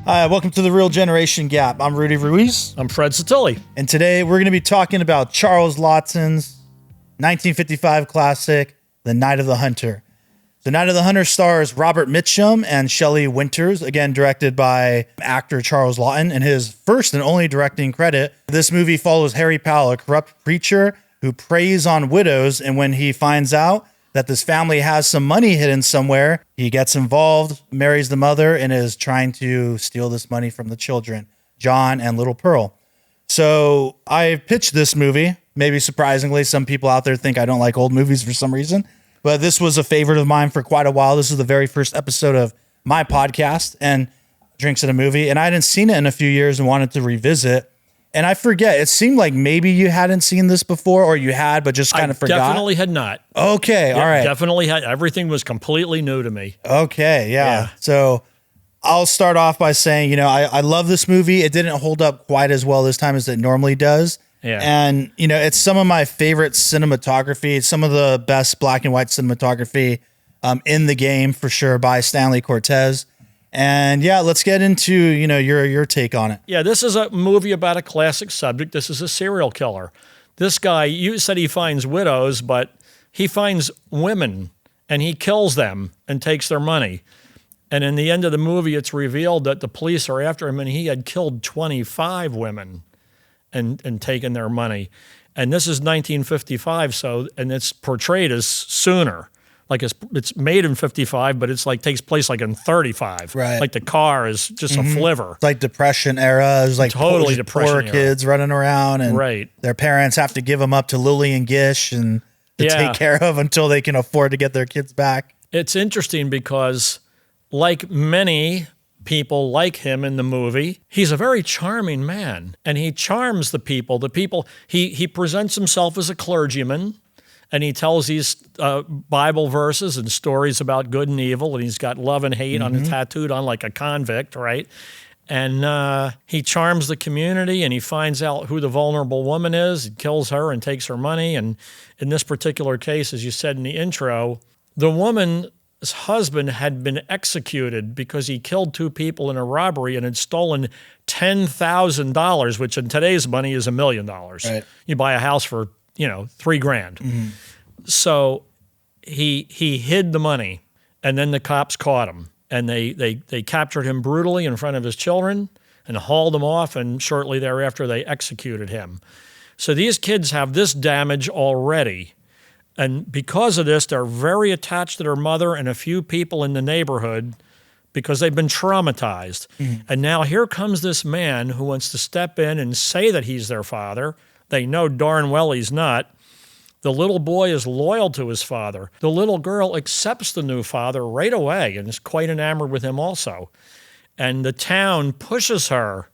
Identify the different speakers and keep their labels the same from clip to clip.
Speaker 1: Hi, welcome to The Real Generation Gap. I'm Rudy Ruiz.
Speaker 2: I'm Fred Satilli.
Speaker 1: And today we're going to be talking about Charles Laughton's 1955 classic, The Night of the Hunter. The Night of the Hunter stars Robert Mitchum and Shelley Winters, again directed by actor Charles Laughton, in his first and only directing credit. This movie follows Harry Powell, a corrupt preacher who preys on widows, and when he finds out that this family has some money hidden somewhere, he gets involved, marries the mother, and is trying to steal this money from the children, John and little Pearl. So I pitched this movie. Maybe surprisingly, some people out there think I don't like old movies for some reason, but this was a favorite of mine for quite a while. This is the very first episode of my podcast, and Drinks at a Movie, and I hadn't seen it in a few years and wanted to revisit. And I forget, it seemed like maybe you hadn't seen this before, or you had, but just kind of forgot.
Speaker 2: Definitely had not.
Speaker 1: Okay, all right.
Speaker 2: Definitely had. Everything was completely new to me.
Speaker 1: Okay, yeah. So I'll start off by saying, I love this movie. It didn't hold up quite as well this time as it normally does.
Speaker 2: Yeah.
Speaker 1: And, it's some of my favorite cinematography. It's some of the best black and white cinematography in the game, for sure, by Stanley Cortez. And yeah, let's get into, your take on it.
Speaker 2: Yeah, this is a movie about a classic subject. This is a serial killer. This guy, you said he finds widows, but he finds women and he kills them and takes their money. And in the end of the movie, it's revealed that the police are after him and he had killed 25 women and taken their money. And this is 1955, and it's portrayed as sooner. Like it's made in 55, but it's like takes place like in 35.
Speaker 1: Right.
Speaker 2: Like the car is just a flivver.
Speaker 1: It's like Depression era. It's like
Speaker 2: totally Depression
Speaker 1: poor
Speaker 2: era.
Speaker 1: kids running around, and
Speaker 2: right.
Speaker 1: Their parents have to give them up to Lillian Gish and to take care of until they can afford to get their kids back.
Speaker 2: It's interesting because, like many people like him in the movie, he's a very charming man, and he charms the people. He presents himself as a clergyman. And he tells these Bible verses and stories about good and evil, and he's got love and hate on tattooed on like a convict, right? And he charms the community, and he finds out who the vulnerable woman is, and kills her and takes her money. And in this particular case, as you said in the intro, the woman's husband had been executed because he killed two people in a robbery and had stolen $10,000, which in today's money is $1 million.
Speaker 1: Right.
Speaker 2: You buy a house for $3,000. So he hid the money, and then the cops caught him, and they captured him brutally in front of his children and hauled him off, and shortly thereafter they executed him. So these kids have this damage already, and because of this, they're very attached to their mother and a few people in the neighborhood because they've been traumatized. And now here comes this man who wants to step in and say that he's their father. They know darn well he's not. The little boy is loyal to his father. The little girl accepts the new father right away and is quite enamored with him also. And the town pushes her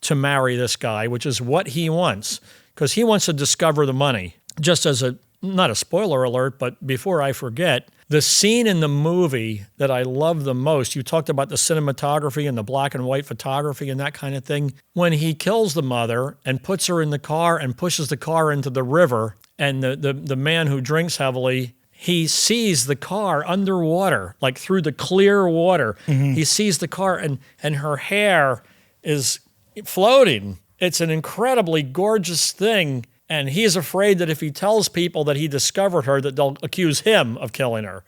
Speaker 2: to marry this guy, which is what he wants, because he wants to discover the money. Just as not a spoiler alert, but before I forget, the scene in the movie that I love the most, you talked about the cinematography and the black and white photography and that kind of thing. When he kills the mother and puts her in the car and pushes the car into the river, and the man who drinks heavily, he sees the car underwater, like through the clear water. He sees the car and her hair is floating. It's an incredibly gorgeous thing. And he's afraid that if he tells people that he discovered her, that they'll accuse him of killing her.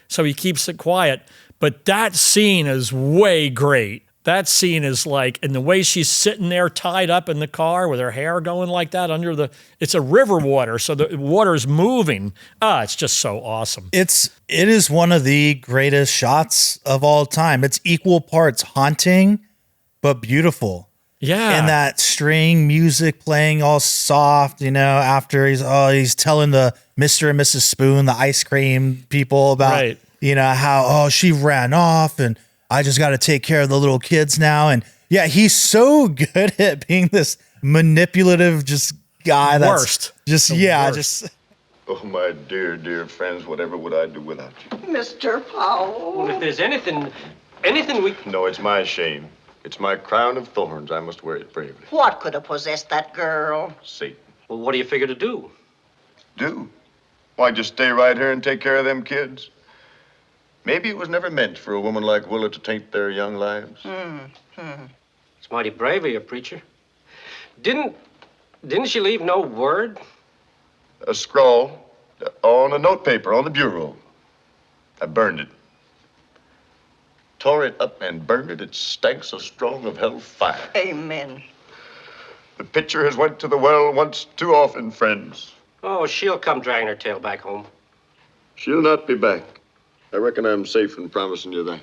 Speaker 2: So he keeps it quiet. But that scene is way great. That scene is like, and the way she's sitting there tied up in the car with her hair going like that it's a river water, so the water's moving. It's just so awesome.
Speaker 1: It is one of the greatest shots of all time. It's equal parts haunting, but beautiful.
Speaker 2: Yeah.
Speaker 1: And that string music playing all soft, after he's telling the Mr. and Mrs. Spoon, the ice cream people about, how, she ran off and I just got to take care of the little kids now. And yeah, he's so good at being this manipulative guy. That's worst.
Speaker 3: Oh, my dear, dear friends, whatever would I do without you?
Speaker 4: Mr. Powell.
Speaker 5: Well, if there's anything we...
Speaker 3: No, it's my shame. It's my crown of thorns. I must wear it bravely.
Speaker 4: What could have possessed that girl?
Speaker 3: Satan.
Speaker 5: Well, what do you figure to do?
Speaker 3: Do? Why, just stay right here and take care of them kids? Maybe it was never meant for a woman like Willa to taint their young lives.
Speaker 5: It's mighty brave of you, preacher. Didn't she leave no word?
Speaker 3: A scrawl on a notepaper on the bureau. I burned it. Tore it up and burned it. It stank so strong of hell fire.
Speaker 4: Amen.
Speaker 3: The pitcher has went to the well once too often, friends.
Speaker 5: Oh, she'll come dragging her tail back home.
Speaker 3: She'll not be back. I reckon I'm safe in promising you that.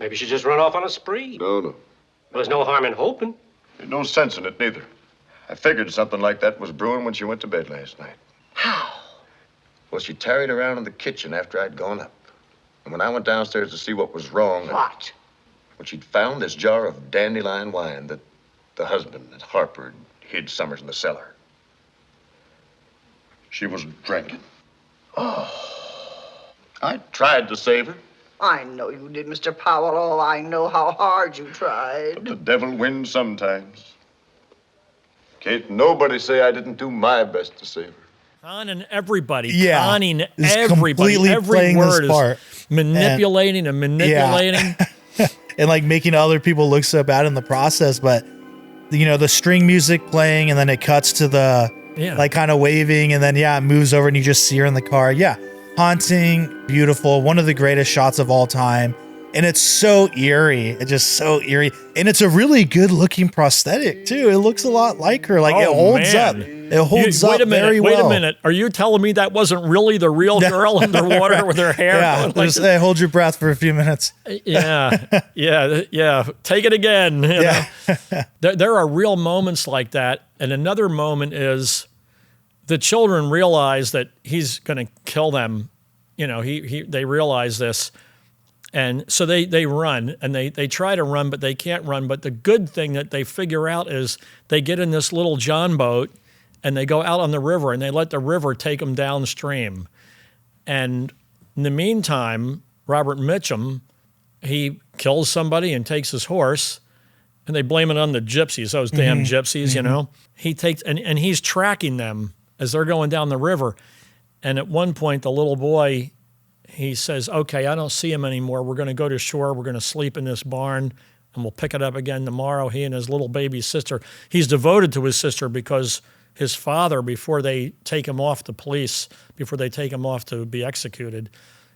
Speaker 5: Maybe she just run off on a spree.
Speaker 3: No.
Speaker 5: Well, there's no harm in hoping.
Speaker 3: There's no sense in it, neither. I figured something like that was brewing when she went to bed last night.
Speaker 4: How?
Speaker 3: Well, she tarried around in the kitchen after I'd gone up. And when I went downstairs to see what was wrong...
Speaker 4: What?
Speaker 3: Well, she'd found this jar of dandelion wine that the husband, Harper, had hid summers in the cellar. She was drinking. I tried to save her,
Speaker 4: I know you did, Mr. Powell. Oh, I know how hard you
Speaker 3: but
Speaker 4: tried.
Speaker 3: the devil wins sometimes. Can't nobody say I didn't do my best to save her.
Speaker 2: Conning everybody,
Speaker 1: Yeah.
Speaker 2: conning
Speaker 1: Is
Speaker 2: everybody.
Speaker 1: completely
Speaker 2: Every
Speaker 1: playing this
Speaker 2: word
Speaker 1: part.
Speaker 2: is manipulating and manipulating.
Speaker 1: And like making other people look so bad in the process. But, you know, the string music playing and then it cuts to the like kind of waving and then, it moves over and you just see her in the car. Yeah. Haunting, beautiful, one of the greatest shots of all time. And it's so eerie. It's just so eerie. And it's a really good looking prosthetic too. It looks a lot like her. Like it holds up. It holds up very well.
Speaker 2: Wait a minute. Are you telling me that wasn't really the real girl underwater with her hair?
Speaker 1: Yeah.
Speaker 2: Going
Speaker 1: Just, hey, hold your breath for a few minutes.
Speaker 2: Yeah. Take it again. You know? There are real moments like that. And another moment is the children realize that he's going to kill them. You know, they realize this. And so they run, and they try to run, but they can't run. But the good thing that they figure out is they get in this little John boat, and they go out on the river, and they let the river take them downstream. And in the meantime, Robert Mitchum, he kills somebody and takes his horse, and they blame it on the gypsies, those damn gypsies, you know. He takes and he's tracking them as they're going down the river. And at one point, the little boy, he says, okay, I don't see him anymore. We're going to go to shore. We're going to sleep in this barn, and we'll pick it up again tomorrow. He and his little baby sister. He's devoted to his sister because his father, before they take him off to police, before they take him off to be executed,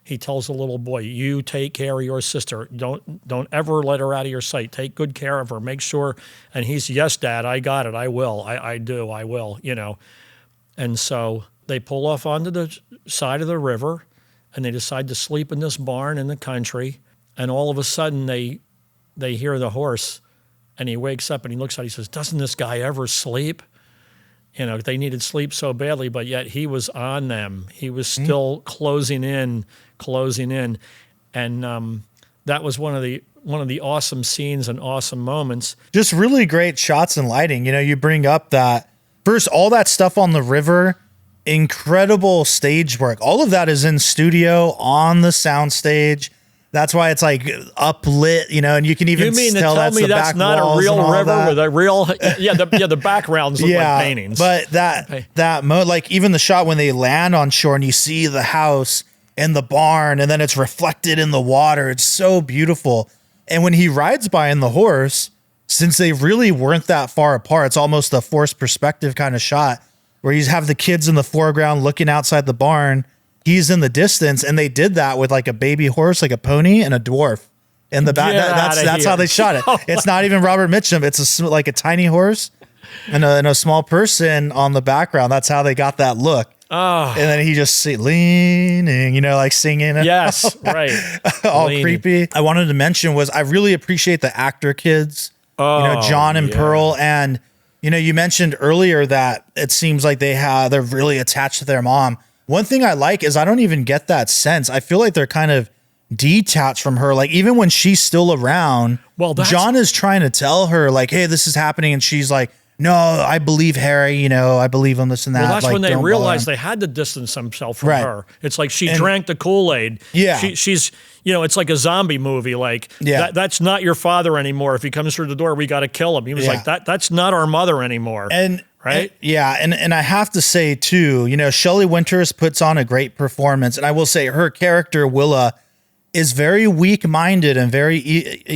Speaker 2: he tells the little boy, you take care of your sister. Don't ever let her out of your sight. Take good care of her. Make sure. And he's, yes, Dad, I got it. I will. I do. I will, you know. And so they pull off onto the side of the river, and they decide to sleep in this barn in the country. And all of a sudden, they hear the horse, and he wakes up and he looks out. He says, "Doesn't this guy ever sleep?" You know, they needed sleep so badly, but yet he was on them. He was still closing in, and that was one of the awesome scenes and awesome moments.
Speaker 1: Just really great shots and lighting. You know, you bring up that first, all that stuff on the river. Incredible stage work. All of that is in studio on the sound stage. That's why it's like uplit, you know, and you can even tell that's the back
Speaker 2: not a
Speaker 1: walls
Speaker 2: real
Speaker 1: and all
Speaker 2: river
Speaker 1: that.
Speaker 2: with a real the backgrounds look like paintings.
Speaker 1: But like even the shot when they land on shore and you see the house and the barn and then it's reflected in the water. It's so beautiful. And when he rides by in the horse, since they really weren't that far apart, it's almost a forced perspective kind of shot, where you have the kids in the foreground looking outside the barn. He's in the distance, and they did that with like a baby horse, like a pony, and a dwarf in the back. That's how they shot it. It's not even Robert Mitchum. It's like a tiny horse and a small person on the background. That's how they got that look. Oh. And then he just leaning, you know, like singing.
Speaker 2: Yes, right.
Speaker 1: All creepy. I wanted to mention was I really appreciate the actor kids, you know, John and Pearl, and you know, you mentioned earlier that it seems like they're really attached to their mom. One thing I like is I don't even get that sense. I feel like they're kind of detached from her. Like even when she's still around, John is trying to tell her like, hey, this is happening. And she's like, no, I believe Harry, you know, I believe him, this and that.
Speaker 2: Well, that's
Speaker 1: like,
Speaker 2: when they realized they had to distance themselves from her. It's like she drank the Kool-Aid.
Speaker 1: Yeah.
Speaker 2: She's, you know, it's like a zombie movie. Like, that's not your father anymore. If he comes through the door, we got to kill him. He was like, that's not our mother anymore. Right?
Speaker 1: And I have to say, too, you know, Shelley Winters puts on a great performance. And I will say her character, Willa, is very weak-minded and very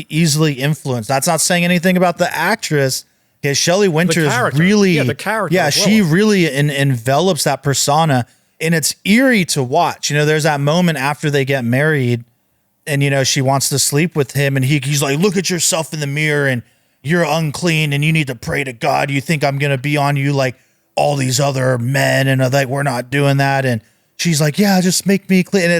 Speaker 1: easily influenced. That's not saying anything about the actress. Because Shelley Winters really,
Speaker 2: the character,
Speaker 1: yeah, she
Speaker 2: Lilith.
Speaker 1: really envelops that persona, and it's eerie to watch. You know, there's that moment after they get married, and you know she wants to sleep with him, and he's like, "Look at yourself in the mirror, and you're unclean, and you need to pray to God. You think I'm gonna be on you like all these other men, and like we're not doing that." And she's like, "Yeah, just make me clean." And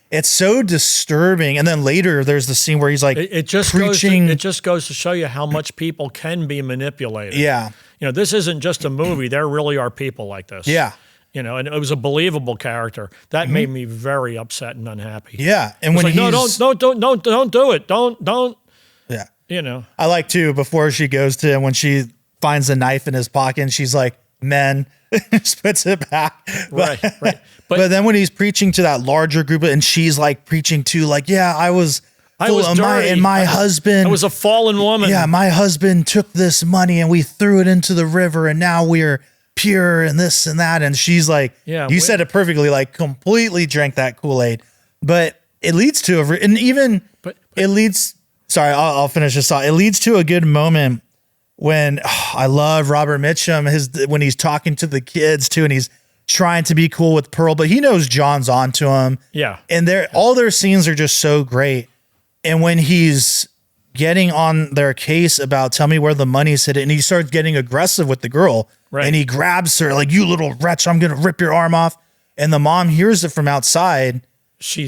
Speaker 1: it's so disturbing. And then later there's the scene where he's like
Speaker 2: It just
Speaker 1: preaching.
Speaker 2: it just goes to show you how much people can be manipulated.
Speaker 1: Yeah.
Speaker 2: You know, this isn't just a movie. There really are people like this.
Speaker 1: Yeah.
Speaker 2: You know, and it was a believable character. That made me very upset and unhappy.
Speaker 1: Yeah. And
Speaker 2: It's
Speaker 1: when
Speaker 2: like,
Speaker 1: he's
Speaker 2: no, don't do it. Don't.
Speaker 1: yeah.
Speaker 2: You know.
Speaker 1: I like too, before she goes to him, when she finds a knife in his pocket and she's like, "Men," just puts it back.
Speaker 2: Right.
Speaker 1: But then when he's preaching to that larger group, and she's like preaching to like, "Yeah, I was
Speaker 2: dirty.
Speaker 1: my husband.
Speaker 2: I was a fallen woman.
Speaker 1: Yeah, my husband took this money and we threw it into the river, and now we're pure and this and that." And she's like,
Speaker 2: Yeah,
Speaker 1: you said it perfectly, like completely drank that Kool-Aid. But it leads to it leads. Sorry, I'll finish this thought. It leads to a good moment when I love Robert Mitchum, when he's talking to the kids too, and he's trying to be cool with Pearl, but he knows John's onto him.
Speaker 2: Yeah.
Speaker 1: And all their scenes are just so great. And when he's getting on their case about tell me where the money's hidden, and he starts getting aggressive with the girl,
Speaker 2: Right.
Speaker 1: and he grabs her like, "You little wretch, I'm going to rip your arm off." And the mom hears it from outside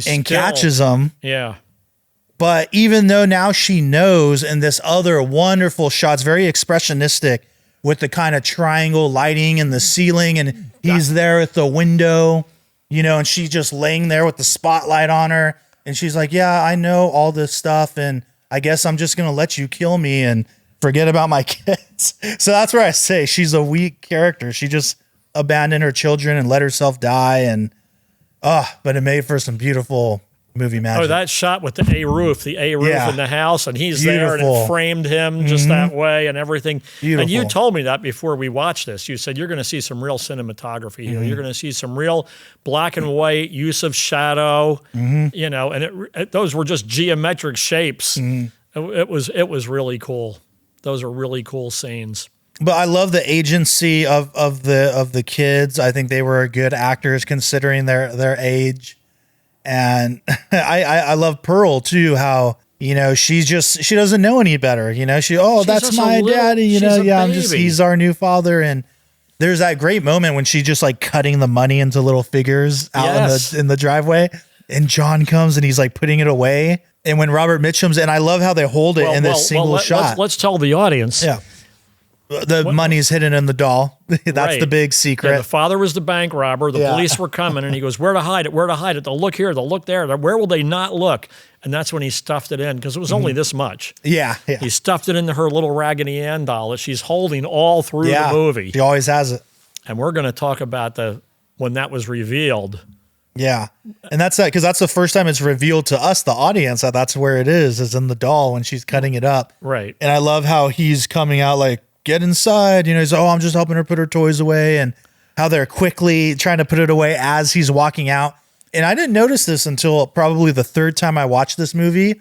Speaker 1: and catches him.
Speaker 2: Yeah.
Speaker 1: But even though now she knows, and this other wonderful shots, very expressionistic with the kind of triangle lighting in the ceiling, and he's there at the window, you know, and she's just laying there with the spotlight on her. And she's like, "Yeah, I know all this stuff, and I guess I'm just going to let you kill me and forget about my kids." So that's where I say she's a weak character. She just abandoned her children and let herself die. And, but it made for some beautiful movie magic.
Speaker 2: Oh, that shot with the A roof
Speaker 1: Yeah.
Speaker 2: in the house, and he's there, and
Speaker 1: Beautiful.
Speaker 2: it framed him just that way and everything.
Speaker 1: Beautiful.
Speaker 2: And you told me that before we watched this. You said you're going to see some real cinematography here. You're going to see some real black and white use of shadow. You know, and those were just geometric shapes. It was really cool. Those are really cool scenes.
Speaker 1: But I love the agency of the kids. I think they were good actors considering their age. And I love Pearl too, how, you know, she doesn't know any better. You know, that's
Speaker 2: just
Speaker 1: my
Speaker 2: a little-
Speaker 1: daddy, you know,
Speaker 2: she's a
Speaker 1: yeah,
Speaker 2: baby.
Speaker 1: he's our new father. And there's that great moment when she's just like cutting the money into little figures out
Speaker 2: Yes.
Speaker 1: in the driveway, and John comes and he's like putting it away. And when Robert Mitchum's, and I love how they hold it in this single shot.
Speaker 2: Let's tell the audience.
Speaker 1: Yeah. The money's hidden in the doll. That's
Speaker 2: Right.
Speaker 1: the big secret.
Speaker 2: Yeah, the father was the bank robber. The
Speaker 1: Yeah.
Speaker 2: police were coming, and he goes, "Where to hide it? Where to hide it? They'll look here. They'll look there. Where will they not look?" And that's when he stuffed it in, because it was only this much.
Speaker 1: Yeah.
Speaker 2: He stuffed it into her little Raggedy Ann doll that she's holding all through the movie.
Speaker 1: He always has it.
Speaker 2: And we're going to talk about when that was revealed.
Speaker 1: Yeah. And that's that, because that's the first time it's revealed to us, the audience, that that's where it is in the doll when she's cutting it up.
Speaker 2: Right.
Speaker 1: And I love how he's coming out like, "Get inside." You know, he's, "Oh, I'm just helping her put her toys away." And how they're quickly trying to put it away as he's walking out. And I didn't notice this until probably the third time I watched this movie.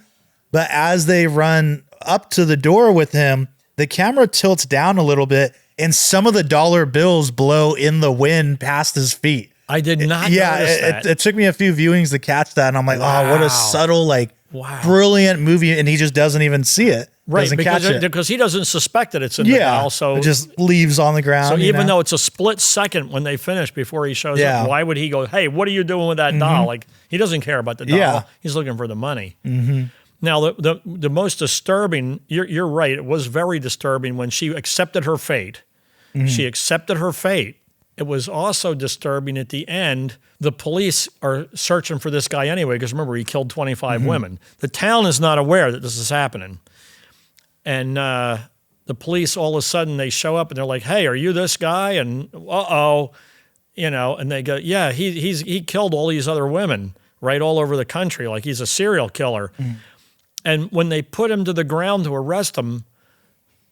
Speaker 1: But as they run up to the door with him, the camera tilts down a little bit, and some of the dollar bills blow in the wind past his feet.
Speaker 2: I did not
Speaker 1: Yeah,
Speaker 2: notice that.
Speaker 1: it took me a few viewings to catch that. And I'm like, oh, what
Speaker 2: Wow.
Speaker 1: a subtle, like,
Speaker 2: Wow.
Speaker 1: brilliant movie. And he just doesn't even see it.
Speaker 2: Right,
Speaker 1: Doesn't catch it.
Speaker 2: because he doesn't suspect that it's in the
Speaker 1: Yeah.
Speaker 2: doll. So
Speaker 1: it just leaves on the ground.
Speaker 2: So
Speaker 1: you
Speaker 2: even
Speaker 1: know?
Speaker 2: though it's a split second when they finish before he shows
Speaker 1: Yeah.
Speaker 2: up, why would he go, "Hey, what are you doing with that doll?" Like, he doesn't care about the doll.
Speaker 1: Yeah.
Speaker 2: He's looking for the money. Now, the most disturbing, you're right, it was very disturbing when she accepted her fate. She accepted her fate. It was also disturbing at the end. The police are searching for this guy anyway, because remember, he killed 25 women. The town is not aware that this is happening. And the police, all of a sudden, they show up and they're like, "Hey, are you this guy?" And you know, and they go, "Yeah, he killed all these other women right all over the country, like he's a serial killer." And when they put him to the ground to arrest him,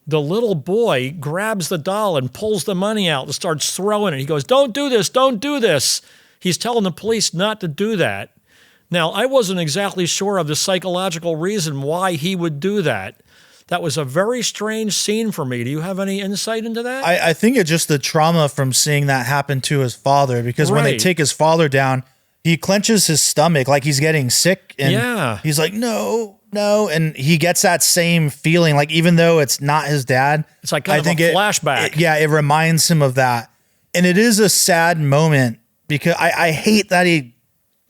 Speaker 2: the little boy grabs the doll and pulls the money out and starts throwing it. He goes, "Don't do this, don't do this." He's telling the police not to do that. Now, I wasn't exactly sure of the psychological reason why he would do that. That was a very strange scene for me. Do you have any insight into that?
Speaker 1: I think it's just the trauma from seeing that happen to his father, because when they
Speaker 2: Right.
Speaker 1: take his father down, he clenches his stomach like he's getting sick. And
Speaker 2: Yeah.
Speaker 1: he's like, no. And he gets that same feeling, like even though it's not his dad.
Speaker 2: It's like kind of a flashback.
Speaker 1: It reminds him of that. And it is a sad moment because I hate that he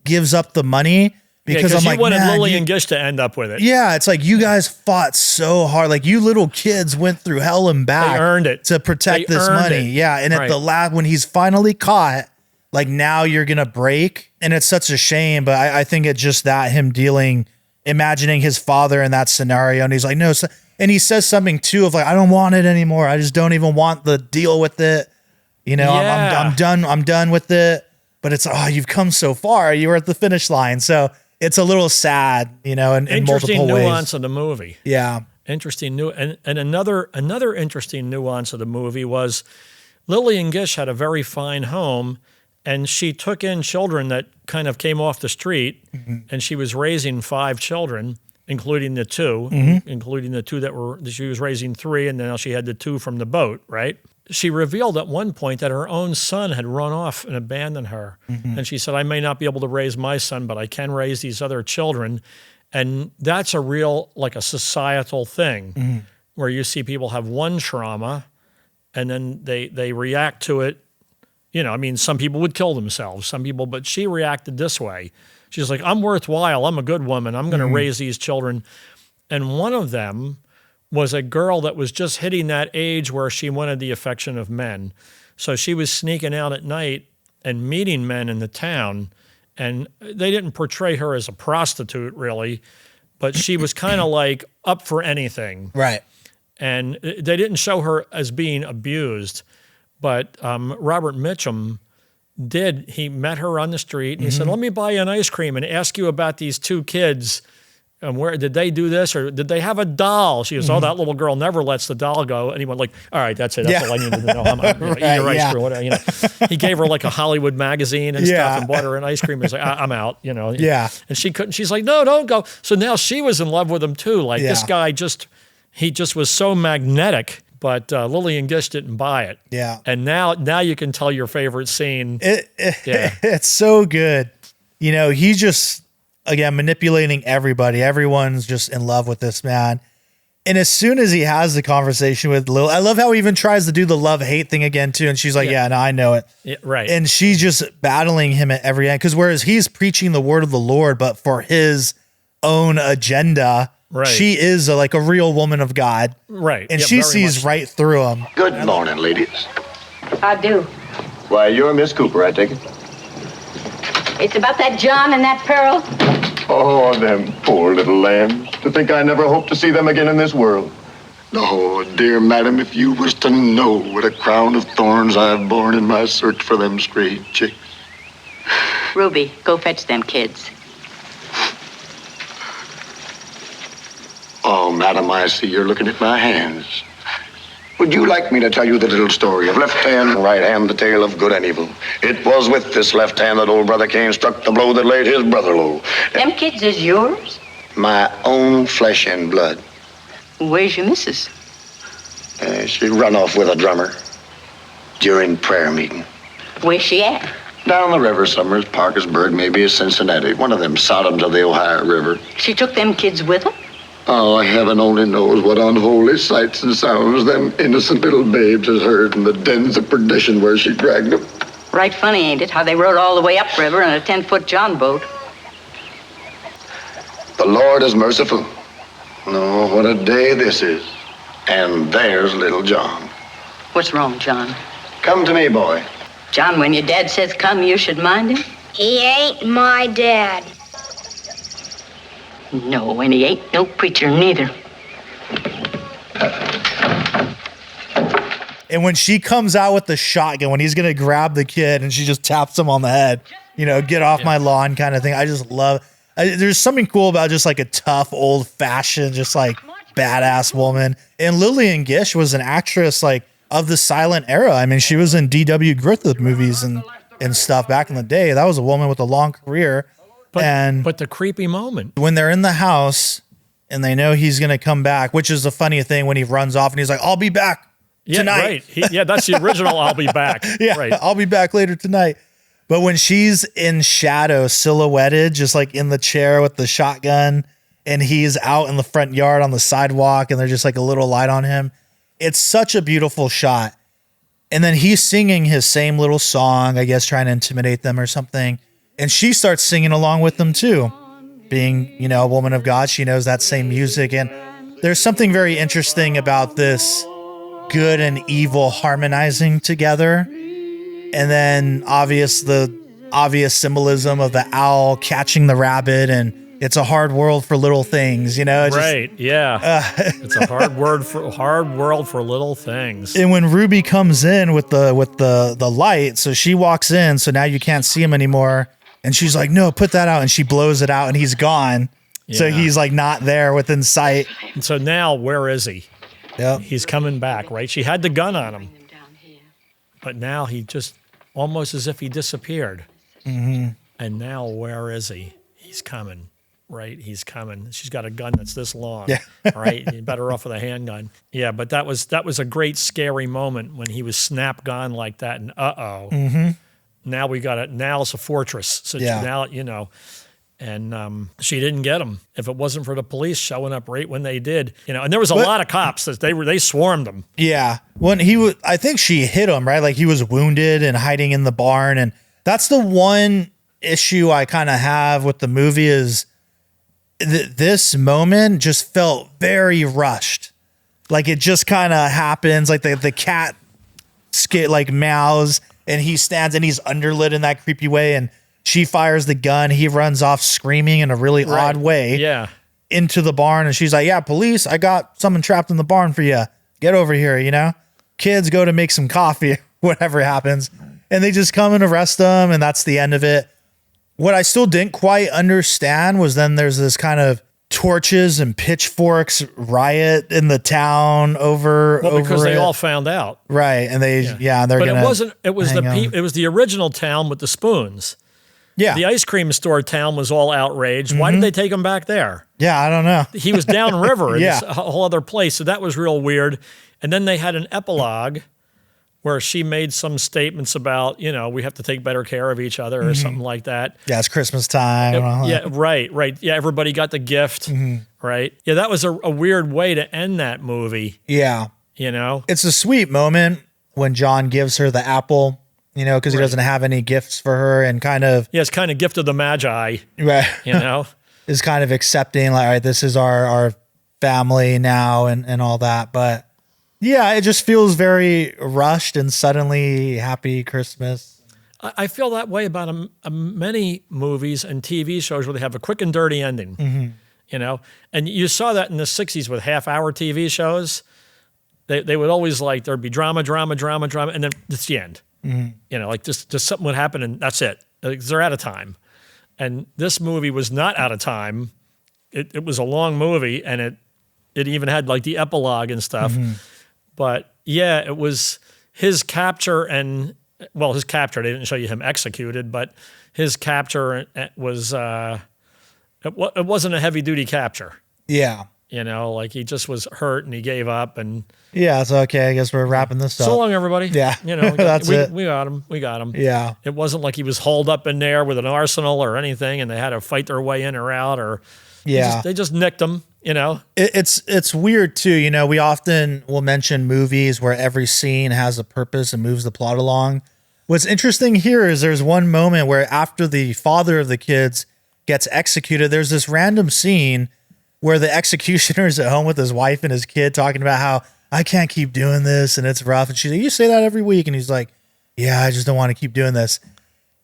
Speaker 1: gives up the money, because I'm like,
Speaker 2: you wanted
Speaker 1: man,
Speaker 2: Lily and Gish to end up with it.
Speaker 1: yeah, it's like you guys fought so hard. Like you little kids went through hell and back.
Speaker 2: They earned it.
Speaker 1: To protect
Speaker 2: They
Speaker 1: this
Speaker 2: earned
Speaker 1: money.
Speaker 2: it.
Speaker 1: Yeah. And at
Speaker 2: Right.
Speaker 1: the last, when he's finally caught, like now you're going to break. And it's such a shame. But I think it's just that him imagining his father in that scenario. And he's like, no. And he says something too of like, I don't want it anymore. I just don't even want the deal with it. You know,
Speaker 2: Yeah.
Speaker 1: I'm done with it. But it's, oh, you've come so far. You were at the finish line. So it's a little sad, you know, in
Speaker 2: Interesting
Speaker 1: multiple ways.
Speaker 2: nuance of the movie.
Speaker 1: Yeah.
Speaker 2: Interesting and another interesting nuance of the movie was Lily and Gish had a very fine home, and she took in children that kind of came off the street, and she was raising 5 children, including the 2, including the 2 that she was raising 3, and now she had the 2 from the boat, right? She revealed at one point that her own son had run off and abandoned her. And she said, I may not be able to raise my son, but I can raise these other children. And that's a real, like a societal thing where you see people have one trauma and then they react to it. You know, I mean, some people would kill themselves, but she reacted this way. She's like, I'm worthwhile. I'm a good woman. I'm going to raise these children. And one of them was a girl that was just hitting that age where she wanted the affection of men. So she was sneaking out at night and meeting men in the town. And they didn't portray her as a prostitute, really, but she was kind of like up for anything.
Speaker 1: Right.
Speaker 2: And they didn't show her as being abused. But Robert Mitchum did. He met her on the street and he said, let me buy you an ice cream and ask you about these 2 kids. And where did they do this, or did they have a doll? She goes, oh, that little girl never lets the doll go. And he went like, all right, that's it. That's all I needed to know. I'm out. Eat your ice cream, whatever. You know, he gave her like a Hollywood magazine and stuff, and bought her an ice cream. He's like, I'm out. You know.
Speaker 1: Yeah.
Speaker 2: And she couldn't. She's like, no, don't go. So now she was in love with him too. Like this guy he just was so magnetic. But Lily and Gish didn't buy it.
Speaker 1: Yeah.
Speaker 2: And now you can tell your favorite scene.
Speaker 1: It's so good. You know, he's just, again, manipulating everybody. Everyone's just in love with this man. And as soon as he has the conversation with Lil, I love how he even tries to do the love-hate thing again, too. And she's like, yeah, no, I know it.
Speaker 2: Yeah, right.
Speaker 1: And she's just battling him at every end. Because whereas he's preaching the word of the Lord, but for his own agenda,
Speaker 2: Right.
Speaker 1: she is like a real woman of God.
Speaker 2: Right.
Speaker 1: And
Speaker 2: Yeah,
Speaker 1: she
Speaker 2: very
Speaker 1: sees
Speaker 2: much.
Speaker 1: right through him.
Speaker 3: Good morning, ladies.
Speaker 6: I do.
Speaker 3: Why, you're Miss Cooper, I take it.
Speaker 6: It's about that John and that Pearl.
Speaker 3: Oh, them poor little lambs. To think I never hope to see them again in this world. Oh, dear madam, if you was to know what a crown of thorns I've borne in my search for them stray chicks.
Speaker 6: Ruby, go fetch them kids.
Speaker 3: Oh, madam, I see you're looking at my hands. Would you like me to tell you the little story of left hand, right hand, the tale of good and evil? It was with this left hand that old brother Cain struck the blow that laid his brother low.
Speaker 6: Them kids is yours?
Speaker 3: My own flesh and blood.
Speaker 6: Where's your missus?
Speaker 3: She run off with a drummer during prayer meeting.
Speaker 6: Where's she at?
Speaker 3: Down the river, Summers, Parkersburg, maybe Cincinnati. One of them Sodoms of the Ohio River.
Speaker 6: She took them kids with her?
Speaker 3: Oh, heaven only knows what unholy sights and sounds them innocent little babes has heard in the dens of perdition where she dragged them.
Speaker 6: Right funny, ain't it, how they rode all the way upriver in a 10-foot John boat?
Speaker 3: The Lord is merciful. No, what a day this is. And there's little John.
Speaker 6: What's wrong, John?
Speaker 3: Come to me, boy.
Speaker 6: John, when your dad says come, you should mind him?
Speaker 7: He ain't my dad.
Speaker 6: No, and he ain't no preacher neither.
Speaker 1: And when she comes out with the shotgun, when he's going to grab the kid and she just taps him on the head, you know, get off my lawn kind of thing. I just love, there's something cool about just like a tough, old fashioned, just like badass woman. And Lillian Gish was an actress like of the silent era. I mean, she was in D.W. Griffith movies and stuff back in the day. That was a woman with a long career.
Speaker 2: But the creepy moment.
Speaker 1: when they're in the house and they know he's going to come back, which is the funny thing when he runs off and he's like, I'll be back tonight.
Speaker 2: Right. That's the original I'll be back.
Speaker 1: Yeah,
Speaker 2: Right.
Speaker 1: I'll be back later tonight. But when she's in shadow, silhouetted, just like in the chair with the shotgun, and he's out in the front yard on the sidewalk and there's just like a little light on him, it's such a beautiful shot. And then he's singing his same little song, I guess, trying to intimidate them or something. And she starts singing along with them too. Being, a woman of God, she knows that same music. And there's something very interesting about this good and evil harmonizing together. And then the obvious symbolism of the owl catching the rabbit, and it's a hard world for little things,
Speaker 2: Right. Yeah. It's a hard world for little things.
Speaker 1: And when Ruby comes in with the light, so she walks in, so now you can't see him anymore. And she's like, no, put that out. And she blows it out and he's gone. Yeah. So he's like not there within sight.
Speaker 2: And so now where is he?
Speaker 1: Yep.
Speaker 2: He's coming back, right? She had the gun on him. But now he just almost as if he disappeared. Mm-hmm. And now where is he? He's coming, right? He's coming. She's got a gun that's this long, right? You're better off with a handgun. Yeah, but that was a great scary moment when he was snap gone like that. And
Speaker 1: Mm-hmm.
Speaker 2: Now we got it. Now it's a fortress. So now, and she didn't get him. If it wasn't for the police showing up right when they did, and there was a lot of cops that they swarmed him.
Speaker 1: Yeah. When I think she hit him, right? Like he was wounded and hiding in the barn. And that's the one issue I kind of have with the movie is this moment just felt very rushed. Like it just kind of happens. Like the cat meows. And he stands and he's underlit in that creepy way. And she fires the gun. He runs off screaming in a really odd way into the barn. And she's like, yeah, police, I got someone trapped in the barn for you. Get over here, Kids go to make some coffee, whatever happens. And they just come and arrest them. And that's the end of it. What I still didn't quite understand was then there's this kind of torches and pitchforks riot in the town because
Speaker 2: they all found out,
Speaker 1: right? And they're
Speaker 2: but it was the original town with the spoons.
Speaker 1: Yeah,
Speaker 2: the ice cream store town was all outraged. Mm-hmm. Why did they take him back there?
Speaker 1: Yeah, I don't know.
Speaker 2: He was downriver in this whole other place, so that was real weird. And then they had an epilogue where she made some statements about, we have to take better care of each other or something like that.
Speaker 1: Yeah, it's Christmas time.
Speaker 2: Right. Yeah, everybody got the gift, right? Yeah, that was a weird way to end that movie.
Speaker 1: Yeah. It's a sweet moment when John gives her the apple, because he doesn't have any gifts for her and kind of...
Speaker 2: Yeah, it's kind of gift of the Magi.
Speaker 1: Right. Is kind of accepting, like, all right, this is our family now and all that, but... Yeah, it just feels very rushed and suddenly happy Christmas.
Speaker 2: I feel that way about many movies and TV shows where they have a quick and dirty ending, And you saw that in the 60s with half-hour TV shows. They would always there'd be drama, and then it's the end. Mm-hmm. Like just something would happen and that's it. They're out of time. And this movie was not out of time. It was a long movie, and it even had the epilogue and stuff. Mm-hmm. But yeah, it was his capture his capture. They didn't show you him executed, but his capture was, it wasn't a heavy duty capture.
Speaker 1: Yeah.
Speaker 2: He just was hurt and he gave up and.
Speaker 1: Yeah, it's okay. I guess we're wrapping this up.
Speaker 2: So long, everybody.
Speaker 1: Yeah.
Speaker 2: That's it. We got him. We got him.
Speaker 1: Yeah.
Speaker 2: It wasn't like he was holed up in there with an arsenal or anything and they had to fight their way in or out or. Yeah. They just nicked him.
Speaker 1: It's weird too. We often will mention movies where every scene has a purpose and moves the plot along. What's interesting here is there's one moment where after the father of the kids gets executed, there's this random scene where the executioner is at home with his wife and his kid talking about how I can't keep doing this and it's rough. And she's like, you say that every week. And he's like, yeah, I just don't want to keep doing this.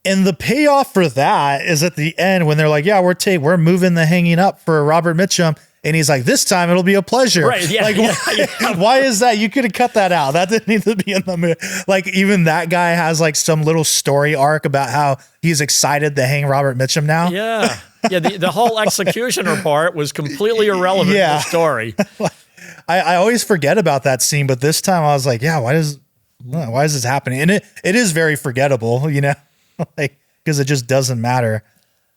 Speaker 1: And the payoff for that is at the end when they're like, yeah, we're moving the hanging up for Robert Mitchum. And he's like, this time it'll be a pleasure.
Speaker 2: Right. Yeah.
Speaker 1: Why is that? You could have cut that out. That didn't need to be in the movie. Even that guy has some little story arc about how he's excited to hang Robert Mitchum now.
Speaker 2: Yeah. Yeah. The whole executioner part was completely irrelevant to the story.
Speaker 1: I always forget about that scene, but this time I was like, yeah, why is this happening? And it is very forgettable, because it just doesn't matter.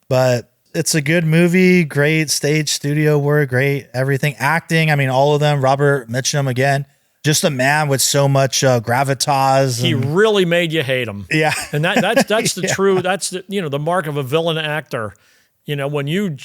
Speaker 1: But it's a good movie, great stage studio work, great everything. Acting, I mean, all of them. Robert Mitchum, again, just a man with so much gravitas.
Speaker 2: He really made you hate him.
Speaker 1: Yeah.
Speaker 2: And that's the true, that's the, the mark of a villain actor. When you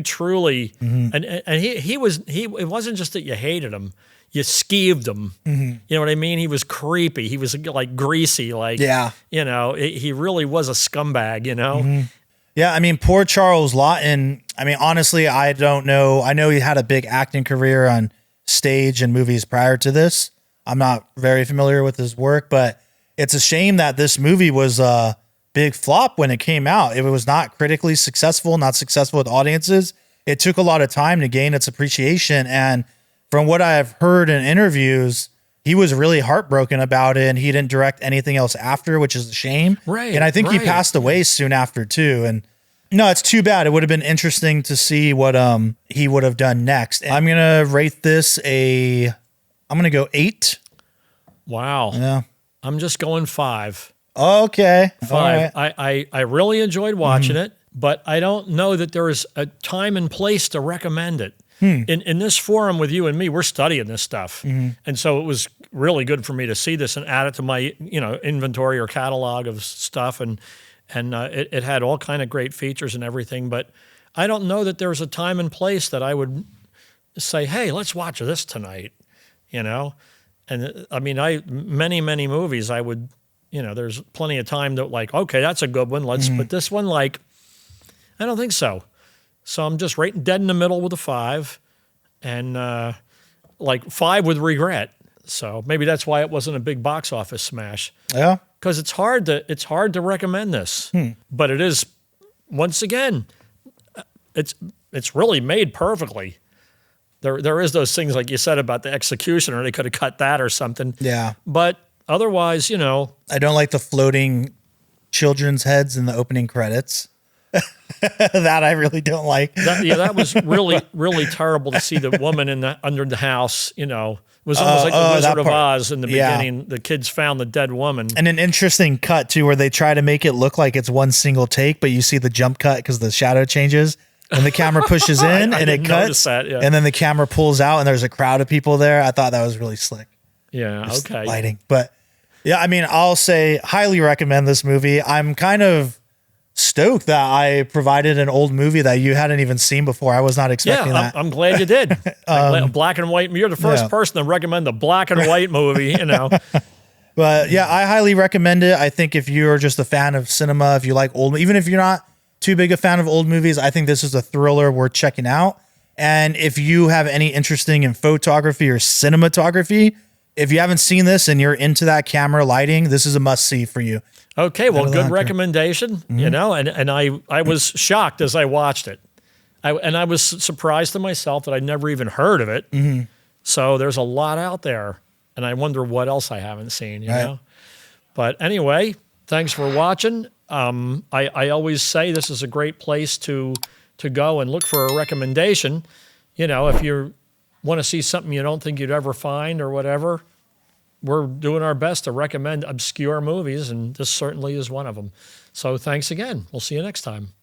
Speaker 2: truly, and it wasn't just that you hated him, you skeeved him. You know what I mean? He was creepy. He was like greasy, like, he really was a scumbag,
Speaker 1: Yeah, I mean, poor Charles Laughton. I mean, honestly, I don't know. I know he had a big acting career on stage and movies prior to this. I'm not very familiar with his work, but it's a shame that this movie was a big flop when it came out. It was not critically successful, not successful with audiences. It took a lot of time to gain its appreciation. And from what I've heard in interviews, he was really heartbroken about it, and he didn't direct anything else after, which is a shame.
Speaker 2: Right.
Speaker 1: And I think he passed away soon after too. And no, it's too bad. It would have been interesting to see what he would have done next. And I'm gonna rate this I'm gonna go 8.
Speaker 2: Wow.
Speaker 1: Yeah.
Speaker 2: I'm just going 5.
Speaker 1: Okay.
Speaker 2: 5.
Speaker 1: All right.
Speaker 2: I really enjoyed watching it, but I don't know that there is a time and place to recommend it. In this forum with you and me, we're studying this stuff. And so it was really good for me to see this and add it to my, inventory or catalog of stuff. And it had all kind of great features and everything. But I don't know that there's a time and place that I would say, hey, let's watch this tonight, And I mean, many movies I would, there's plenty of time that like, okay, that's a good one. Let's put this one, like, I don't think so. So I'm just right dead in the middle with a 5, and like 5 with regret. So maybe that's why it wasn't a big box office smash.
Speaker 1: Yeah.
Speaker 2: Because it's hard to recommend this, but it is, once again, it's really made perfectly. There is those things like you said about the execution, or they could have cut that or something.
Speaker 1: Yeah.
Speaker 2: But otherwise,
Speaker 1: I don't like the floating children's heads in the opening credits. That I really don't like.
Speaker 2: That was really, really terrible to see the woman under the house, It was almost like the Wizard of Oz in the beginning. The kids found the dead woman.
Speaker 1: And an interesting cut, too, where they try to make it look like it's one single take, but you see the jump cut because the shadow changes. And the camera pushes in and it cuts.
Speaker 2: That, yeah.
Speaker 1: And then the camera pulls out and there's a crowd of people there. I thought that was really slick.
Speaker 2: Yeah, okay.
Speaker 1: Lighting. But yeah, I mean, I'll say highly recommend this movie. I'm kind of stoked that I provided an old movie that you hadn't even seen before. I was not expecting that.
Speaker 2: I'm glad you did. Black and white. You're the first person to recommend the black and white movie,
Speaker 1: But yeah, I highly recommend it. I think if you're just a fan of cinema, if you like even if you're not too big a fan of old movies, I think this is a thriller worth checking out. And if you have any interesting in photography or cinematography, if you haven't seen this and you're into that camera lighting, this is a must see for you.
Speaker 2: Okay, well, good recommendation, and I was shocked as I watched it. I was surprised to myself that I'd never even heard of it. So there's a lot out there, and I wonder what else I haven't seen, you know? But anyway, thanks for watching. I always say this is a great place to go and look for a recommendation. If you want to see something you don't think you'd ever find or whatever, we're doing our best to recommend obscure movies, and this certainly is one of them. So thanks again. We'll see you next time.